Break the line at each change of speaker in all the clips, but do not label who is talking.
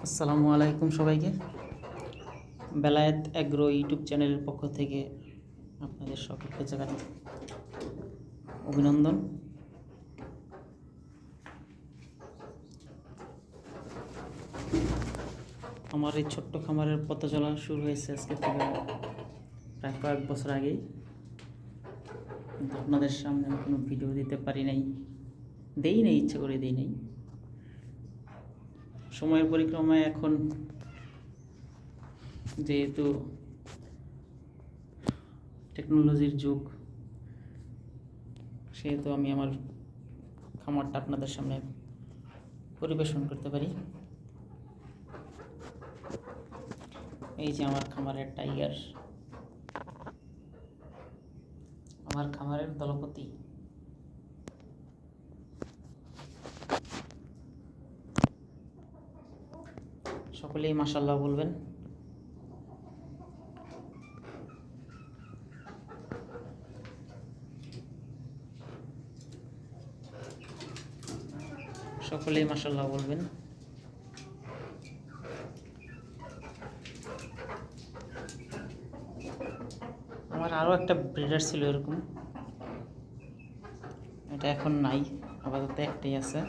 আসসালামু আলাইকুম সবাইকে। বেলায়েত এগ্রো ইউটিউব চ্যানেলের পক্ষ থেকে আপনাদের সকলকে জানাই অভিনন্দন। আমার এই ছোট্ট খামারের পথ চলা শুরু হয়েছে আজকে থেকে প্রায় কয়েক বছর আগেই, কিন্তু আপনাদের সামনে আমি কোনো ভিডিও দিতে পারি নাই, ইচ্ছে করে দেই নাই। সময়ের পরিক্রমায় এখন যেহেতু টেকনোলজির যুগ, সেহেতু আমি আমার খামারটা আপনাদের সামনে পরিবেশন করতে পারি। এই যে আমার খামারের টাইগার, আমার খামারের দলপতি। সকলেই মাশাআল্লাহ বলবেন। সকলেই মাশাআল্লাহ বলবেন। আমার আরও একটা ব্রিডার ছিল এরকম, এটা এখন নাই, আপাতত একটাই আছে।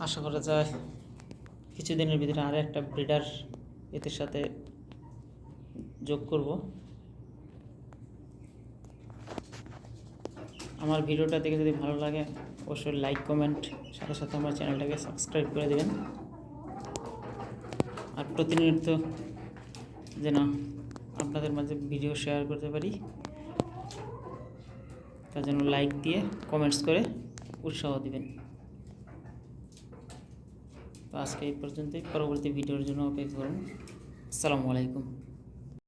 আশা করা যায় কিছুদিনের ভিতরে আরও একটা ব্রিডার এদের সাথে যোগ করব। আমার ভিডিওটা দেখে যদি ভালো লাগে অবশ্যই লাইক, কমেন্ট, সাথে সাথে আমার চ্যানেলটাকে সাবস্ক্রাইব করে দেবেন। আর প্রতিনিয়ত যেন আপনাদের মাঝে ভিডিও শেয়ার করতে পারি, তার জন্য লাইক দিয়ে কমেন্টস করে উৎসাহ দিবেন। তো আজকে এই পর্যন্তই, পরবর্তী ভিডিওর জন্য অপেক্ষা করুন। আসসালামু আলাইকুম।